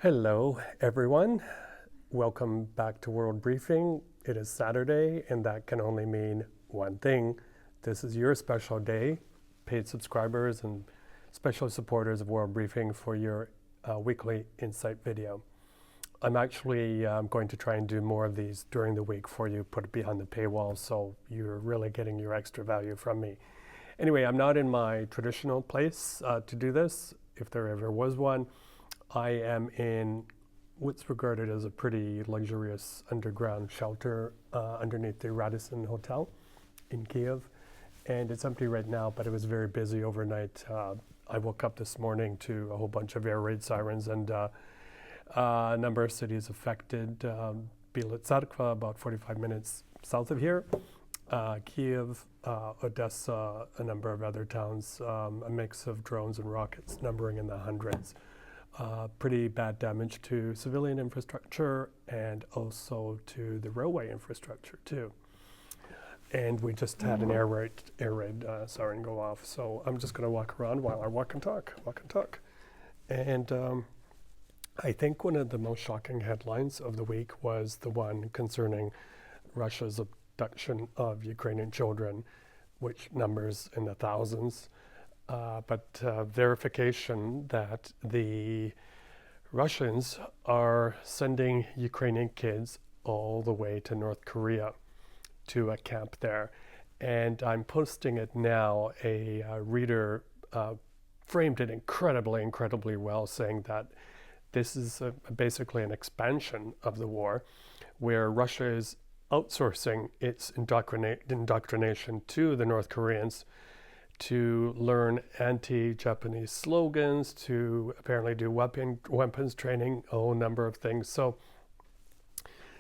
Hello, everyone. Welcome back to World Briefing. It is Saturday, and that can only mean one thing. This is your special day, paid subscribers and special supporters of World Briefing for your weekly insight video. I'm actually going to try and do more of these during the week for you, put it behind the paywall, so you're really getting your extra value from me. Anyway, I'm not in my traditional place to do this, if there ever was one. I am in what's regarded as a pretty luxurious underground shelter underneath the Radisson Hotel in Kyiv. And it's empty right now, but it was very busy overnight. I woke up this morning to a whole bunch of air raid sirens and a number of cities affected. Bila Tsarkva, about 45 minutes south of here. Kyiv, Odessa, a number of other towns, a mix of drones and rockets numbering in the hundreds. Pretty bad damage to civilian infrastructure and also to the railway infrastructure too. And we just had an air raid siren go off. So I'm just going to walk around while I walk and talk. And I think one of the most shocking headlines of the week was the one concerning Russia's abduction of Ukrainian children, which numbers in the thousands. But verification that the Russians are sending Ukrainian kids all the way to North Korea to a camp there. And I'm posting it now. A reader framed it incredibly well, saying that this is basically an expansion of the war, where Russia is outsourcing its indoctrination to the North Koreans to learn anti-Japanese slogans, to apparently do weapons training, a whole number of things. So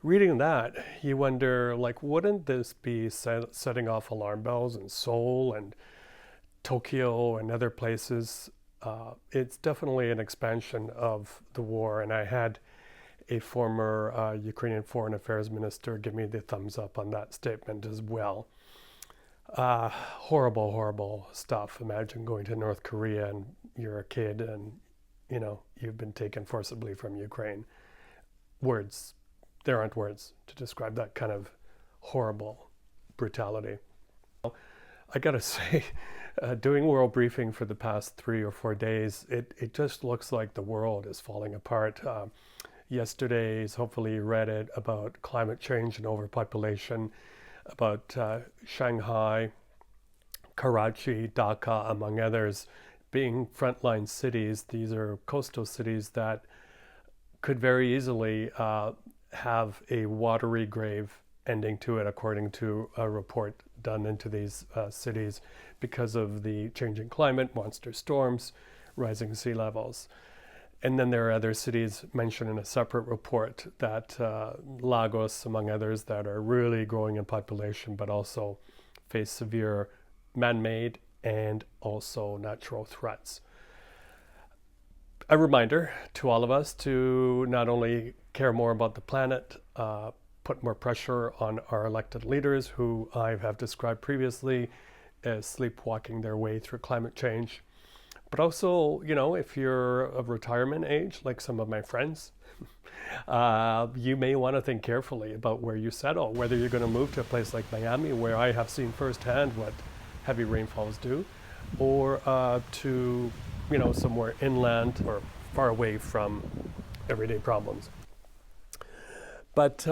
reading that, you wonder, like, wouldn't this be setting off alarm bells in Seoul and Tokyo and other places? It's definitely an expansion of the war, and I had a former Ukrainian foreign affairs minister give me the thumbs up on that statement as well. Horrible stuff. Imagine going to North Korea and you're a kid and, you know, you've been taken forcibly from Ukraine. There aren't words to describe that kind of horrible brutality. I gotta say, doing World Briefing for the past 3 or 4 days, it just looks like the world is falling apart. Yesterday's, hopefully you read it, about climate change and overpopulation, about Shanghai, Karachi, Dhaka, among others, being frontline cities. These are coastal cities that could very easily have a watery grave ending to it, according to a report done into these cities because of the changing climate, monster storms, rising sea levels. And then there are other cities mentioned in a separate report that Lagos, among others, that are really growing in population, but also face severe man-made and also natural threats. A reminder to all of us to not only care more about the planet, put more pressure on our elected leaders, who I have described previously as sleepwalking their way through climate change, but also, you know, if you're of retirement age, like some of my friends, you may want to think carefully about where you settle, whether you're going to move to a place like Miami, where I have seen firsthand what heavy rainfalls do, or to, you know, somewhere inland or far away from everyday problems. But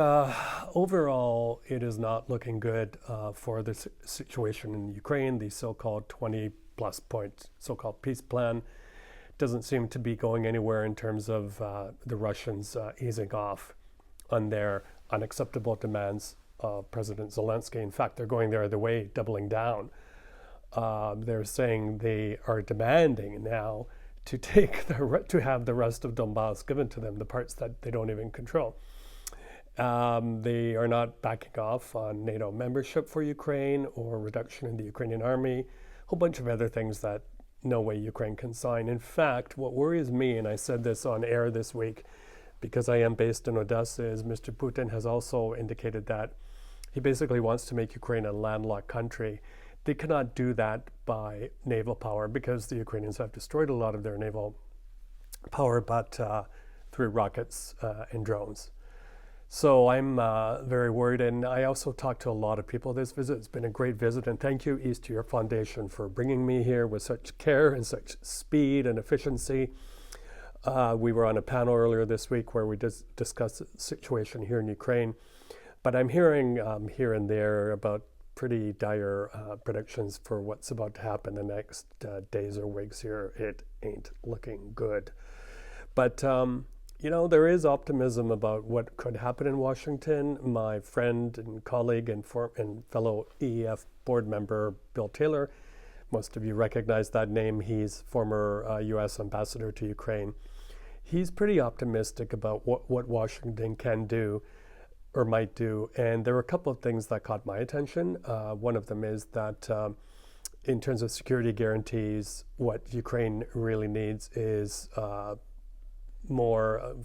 overall, it is not looking good for the situation in Ukraine. The so-called 20+ point so-called peace plan doesn't seem to be going anywhere in terms of the Russians easing off on their unacceptable demands of President Zelensky. In fact, they're going the other way, doubling down. They're saying they are demanding now to have the rest of Donbass given to them, the parts that they don't even control. They are not backing off on NATO membership for Ukraine or reduction in the Ukrainian army, a whole bunch of other things that no way Ukraine can sign. In fact, what worries me, and I said this on air this week because I am based in Odessa, is Mr. Putin has also indicated that he basically wants to make Ukraine a landlocked country. They cannot do that by naval power because the Ukrainians have destroyed a lot of their naval power, but through rockets and drones. So I'm very worried, and I also talked to a lot of people this visit. It's been a great visit, and thank you, East to your foundation, for bringing me here with such care and such speed and efficiency. We were on a panel earlier this week where we discussed the situation here in Ukraine, but I'm hearing here and there about pretty dire predictions for what's about to happen the next days or weeks here. It ain't looking good. But there is optimism about what could happen in Washington. My friend and colleague and fellow EEF board member, Bill Taylor, most of you recognize that name. He's former U.S. ambassador to Ukraine. He's pretty optimistic about what Washington can do or might do. And there were a couple of things that caught my attention. One of them is that in terms of security guarantees, what Ukraine really needs is more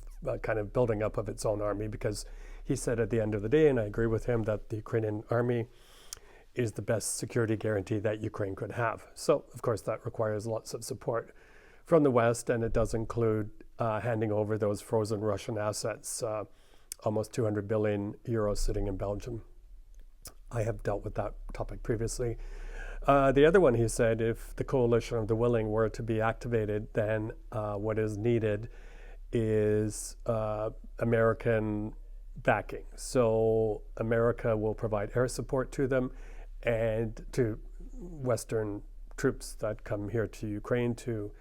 kind of building up of its own army, because he said at the end of the day, and I agree with him, that the Ukrainian army is the best security guarantee that Ukraine could have. So, of course, that requires lots of support from the West, and it does include handing over those frozen Russian assets, almost 200 billion euros sitting in Belgium. I have dealt with that topic previously. The other one, he said, if the coalition of the willing were to be activated, then what is needed is American backing. So America will provide air support to them and to Western troops that come here to Ukraine to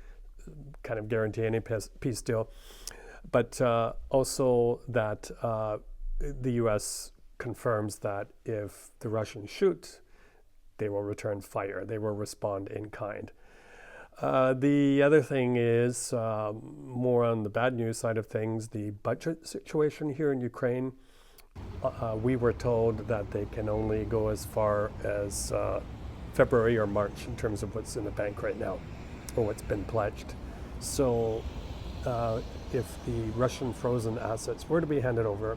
kind of guarantee any peace deal. But also that the U.S. confirms that if the Russians shoot, they will return fire. They will respond in kind. The other thing is more on the bad news side of things, the budget situation here in Ukraine. We were told that they can only go as far as February or March in terms of what's in the bank right now, or what's been pledged. So if the Russian frozen assets were to be handed over,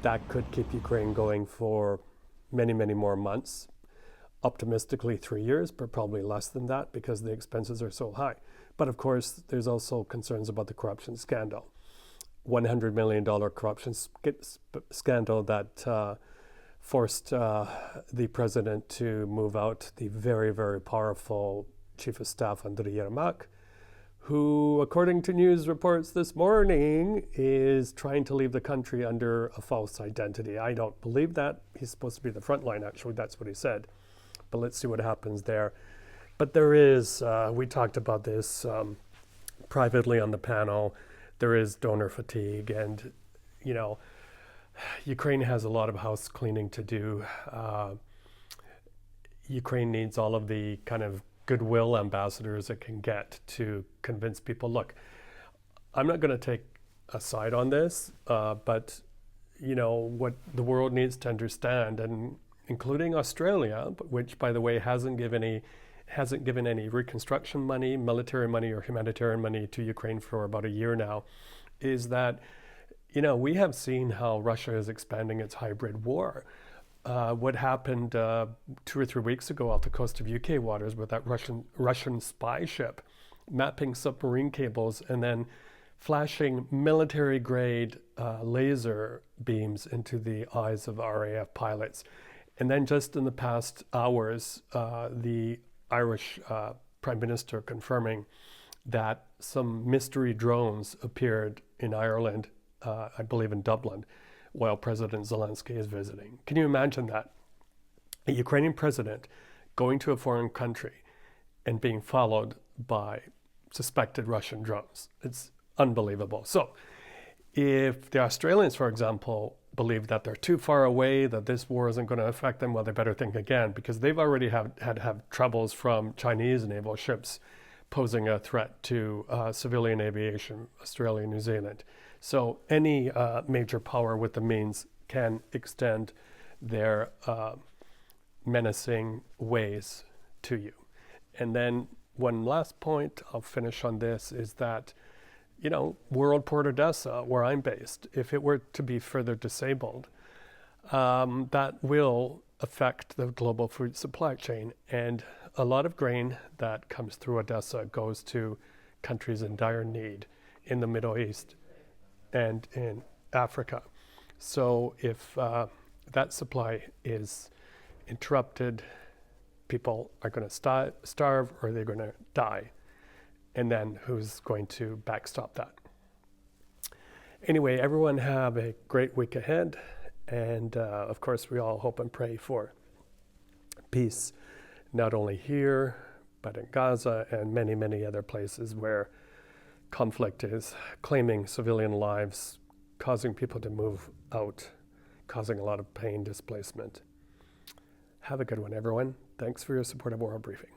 that could keep Ukraine going for many, many more months. Optimistically 3 years, but probably less than that because the expenses are so high. But of course, there's also concerns about the corruption scandal. $100 million corruption scandal that forced the president to move out the very, very powerful chief of staff, Andriy Yermak, who, according to news reports this morning, is trying to leave the country under a false identity. I don't believe that. He's supposed to be the front line, actually. That's what he said. But let's see what happens there. But there is, we talked about this privately on the panel, there is donor fatigue, and, Ukraine has a lot of house cleaning to do. Ukraine needs all of the kind of goodwill ambassadors it can get to convince people. Look, I'm not going to take a side on this, but, what the world needs to understand, and including Australia, which, by the way, hasn't given any reconstruction money, military money, or humanitarian money to Ukraine for about a year now, is that, we have seen how Russia is expanding its hybrid war. What happened 2 or 3 weeks ago off the coast of UK waters with that Russian spy ship mapping submarine cables and then flashing military-grade laser beams into the eyes of RAF pilots. And then just in the past hours, the Irish Prime Minister confirming that some mystery drones appeared in Ireland, I believe in Dublin, while President Zelensky is visiting. Can you imagine that? A Ukrainian president going to a foreign country and being followed by suspected Russian drones. It's unbelievable. So if the Australians, for example, believe that they're too far away, that this war isn't going to affect them, well, they better think again, because they've already had troubles from Chinese naval ships posing a threat to civilian aviation, Australia, New Zealand. So any major power with the means can extend their menacing ways to you. And then one last point, I'll finish on this, is that World Port Odessa, where I'm based, if it were to be further disabled, that will affect the global food supply chain. And a lot of grain that comes through Odessa goes to countries in dire need in the Middle East. and in Africa. So if that supply is interrupted, people are going to starve or they're going to die. And then who's going to backstop that? Anyway, everyone have a great week ahead. And of course, we all hope and pray for peace, not only here, but in Gaza and many, many other places where conflict is claiming civilian lives, causing people to move out, causing a lot of pain, displacement. Have a good one, everyone. Thanks for your support of World Briefing.